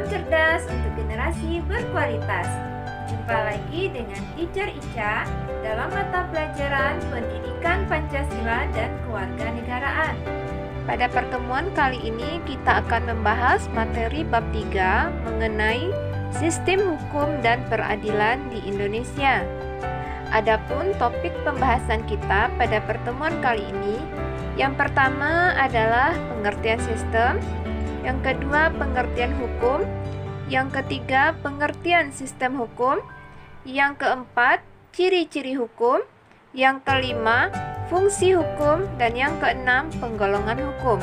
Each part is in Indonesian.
Salam cerdas untuk generasi berkualitas. Jumpa lagi dengan Teacher Ica dalam mata pelajaran Pendidikan Pancasila dan Kewarganegaraan. Pada pertemuan kali ini kita akan membahas materi bab 3 mengenai sistem hukum dan peradilan di Indonesia. Adapun topik pembahasan kita pada pertemuan kali ini, yang pertama adalah pengertian sistem, yang kedua pengertian hukum, yang ketiga pengertian sistem hukum, yang keempat ciri-ciri hukum, yang kelima fungsi hukum, dan yang keenam penggolongan hukum.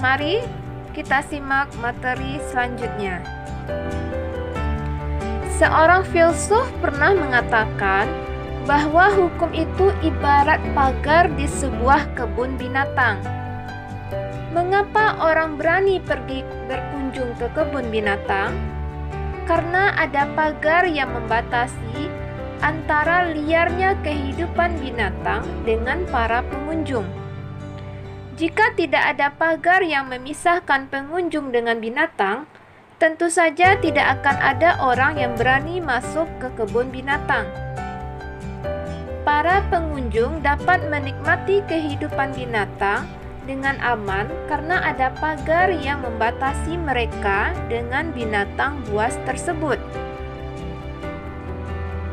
Mari kita simak materi selanjutnya. Seorang filsuf pernah mengatakan bahwa hukum itu ibarat pagar di sebuah kebun binatang. Mengapa orang berani pergi berkunjung ke kebun binatang? Karena ada pagar yang membatasi antara liarnya kehidupan binatang dengan para pengunjung. Jika tidak ada pagar yang memisahkan pengunjung dengan binatang, tentu saja tidak akan ada orang yang berani masuk ke kebun binatang. Para pengunjung dapat menikmati kehidupan binatang dengan aman karena ada pagar yang membatasi mereka dengan binatang buas tersebut.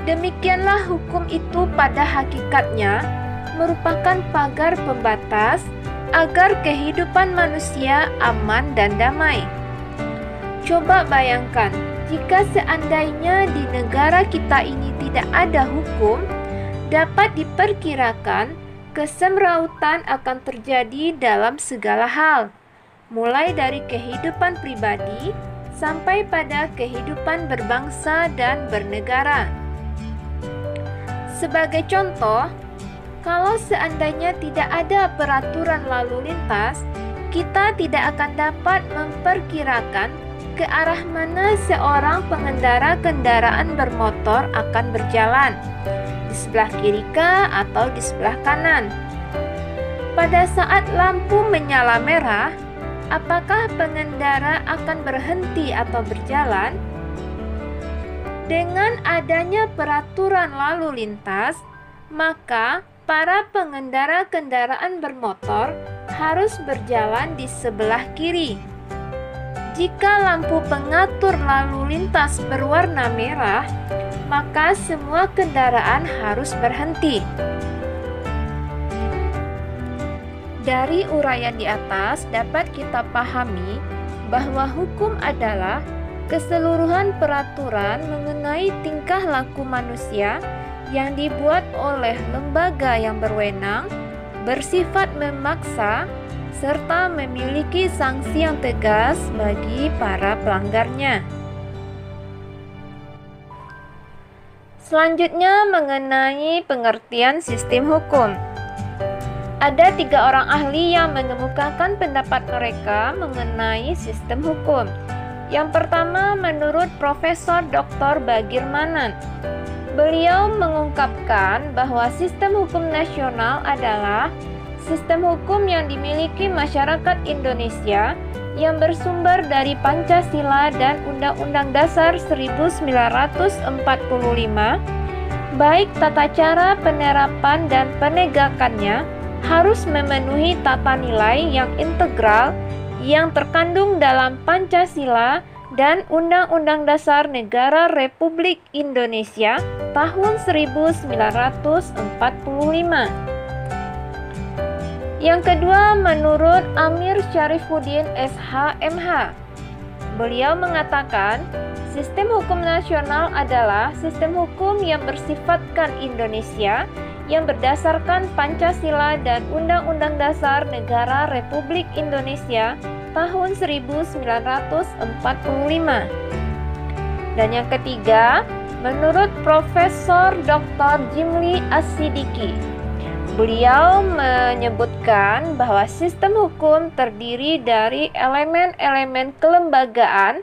Demikianlah hukum itu pada hakikatnya merupakan pagar pembatas agar kehidupan manusia aman dan damai. Coba bayangkan, jika seandainya di negara kita ini tidak ada hukum, dapat diperkirakan kesemrautan akan terjadi dalam segala hal, mulai dari kehidupan pribadi sampai pada kehidupan berbangsa dan bernegara. Sebagai contoh, kalau seandainya tidak ada peraturan lalu lintas, kita tidak akan dapat memperkirakan ke arah mana seorang pengendara kendaraan bermotor akan berjalan, di sebelah kiri kah atau di sebelah kanan. Pada saat lampu menyala merah, apakah pengendara akan berhenti atau berjalan? Dengan adanya peraturan lalu lintas, maka para pengendara kendaraan bermotor harus berjalan di sebelah kiri. Jika lampu pengatur lalu lintas berwarna merah, maka semua kendaraan harus berhenti. Dari uraian di atas dapat kita pahami bahwa hukum adalah keseluruhan peraturan mengenai tingkah laku manusia yang dibuat oleh lembaga yang berwenang, bersifat memaksa, serta memiliki sanksi yang tegas bagi para pelanggarnya. Selanjutnya mengenai pengertian sistem hukum. Ada 3 orang ahli yang mengemukakan pendapat mereka mengenai sistem hukum. Yang pertama menurut Profesor Dr. Bagirmanan. Beliau mengungkapkan bahwa sistem hukum nasional adalah sistem hukum yang dimiliki masyarakat Indonesia yang bersumber dari Pancasila dan Undang-Undang Dasar 1945, baik tata cara penerapan dan penegakannya harus memenuhi tata nilai yang integral yang terkandung dalam Pancasila dan Undang-Undang Dasar Negara Republik Indonesia tahun 1945. Yang kedua menurut Amir Syarifuddin SH.MH. Beliau mengatakan, sistem hukum nasional adalah sistem hukum yang bersifatkan Indonesia yang berdasarkan Pancasila dan Undang-Undang Dasar Negara Republik Indonesia tahun 1945. Dan yang ketiga, menurut Profesor Dr. Jimli As-Siddiqi. Beliau menyebutkan bahwa sistem hukum terdiri dari elemen-elemen kelembagaan,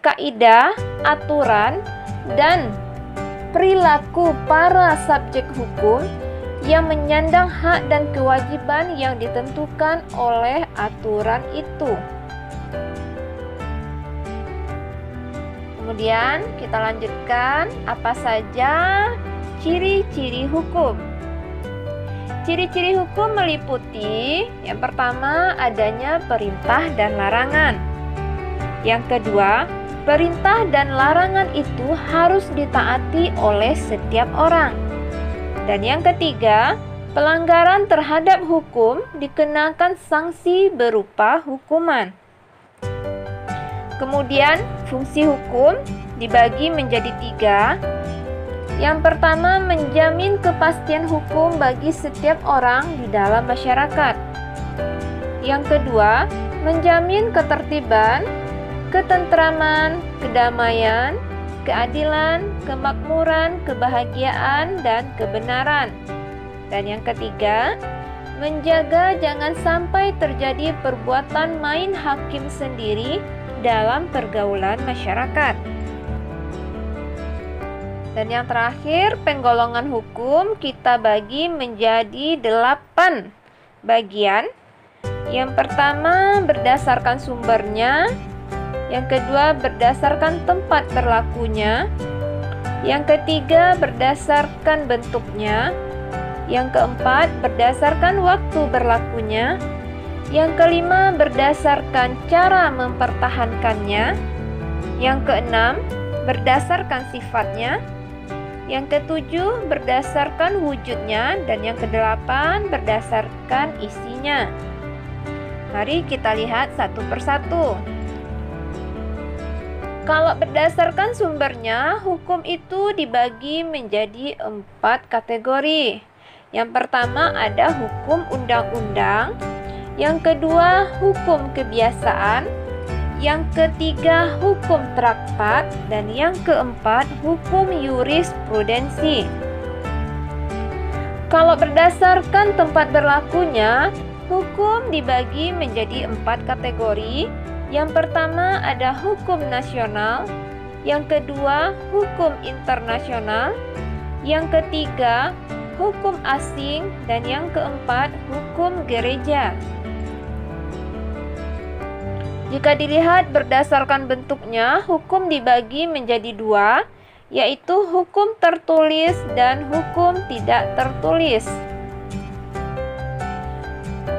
kaidah, aturan, dan perilaku para subjek hukum yang menyandang hak dan kewajiban yang ditentukan oleh aturan itu. Kemudian kita lanjutkan apa saja ciri-ciri hukum. Ciri-ciri hukum meliputi yang pertama adanya perintah dan larangan. Yang kedua, perintah dan larangan itu harus ditaati oleh setiap orang. Dan yang ketiga, pelanggaran terhadap hukum dikenakan sanksi berupa hukuman. Kemudian, fungsi hukum dibagi menjadi 3. Yang pertama, menjamin kepastian hukum bagi setiap orang di dalam masyarakat. Yang kedua, menjamin ketertiban, ketentraman, kedamaian, keadilan, kemakmuran, kebahagiaan, dan kebenaran. Dan yang ketiga, menjaga jangan sampai terjadi perbuatan main hakim sendiri dalam pergaulan masyarakat. Dan yang terakhir, penggolongan hukum kita bagi menjadi 8 bagian. Yang pertama, berdasarkan sumbernya. Yang kedua, berdasarkan tempat berlakunya. Yang ketiga, berdasarkan bentuknya. Yang keempat, berdasarkan waktu berlakunya. Yang kelima, berdasarkan cara mempertahankannya. Yang keenam, berdasarkan sifatnya. Yang ketujuh, berdasarkan wujudnya. Dan yang kedelapan, berdasarkan isinya. Mari kita lihat satu persatu. Kalau berdasarkan sumbernya, hukum itu dibagi menjadi 4 kategori. Yang pertama ada hukum undang-undang. Yang kedua, hukum kebiasaan. Yang ketiga, hukum traktat. Dan yang keempat, hukum jurisprudensi. Kalau berdasarkan tempat berlakunya, hukum dibagi menjadi 4 kategori. Yang pertama ada hukum nasional. Yang kedua, hukum internasional. Yang ketiga, hukum asing. Dan yang keempat, hukum gereja. Jika dilihat berdasarkan bentuknya, hukum dibagi menjadi 2, yaitu hukum tertulis dan hukum tidak tertulis.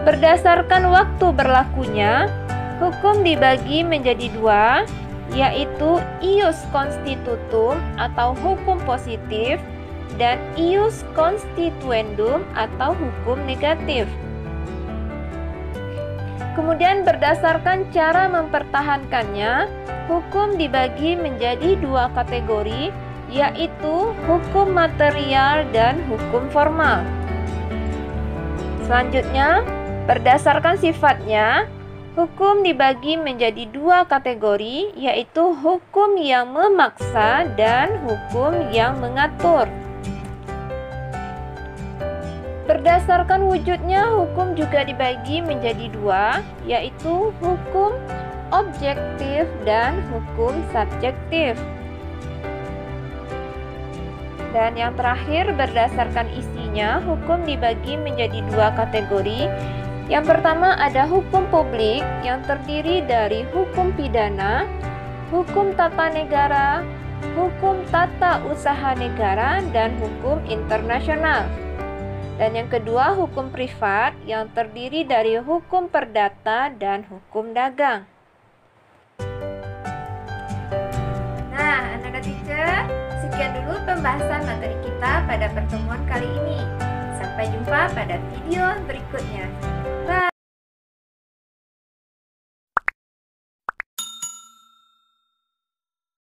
Berdasarkan waktu berlakunya, hukum dibagi menjadi 2, yaitu ius constitutum atau hukum positif dan ius constituendum atau hukum negatif. Kemudian berdasarkan cara mempertahankannya, hukum dibagi menjadi 2 kategori, yaitu hukum material dan hukum formal. Selanjutnya, berdasarkan sifatnya, hukum dibagi menjadi 2 kategori, yaitu hukum yang memaksa dan hukum yang mengatur. Berdasarkan wujudnya, hukum juga dibagi menjadi 2, yaitu hukum objektif dan hukum subjektif. Dan yang terakhir, berdasarkan isinya, hukum dibagi menjadi 2 kategori. Yang pertama ada hukum publik yang terdiri dari hukum pidana, hukum tata negara, hukum tata usaha negara, dan hukum internasional. Dan yang kedua, hukum privat yang terdiri dari hukum perdata dan hukum dagang. Nah, anak-anak teacher, sekian dulu pembahasan materi kita pada pertemuan kali ini. Sampai jumpa pada video berikutnya.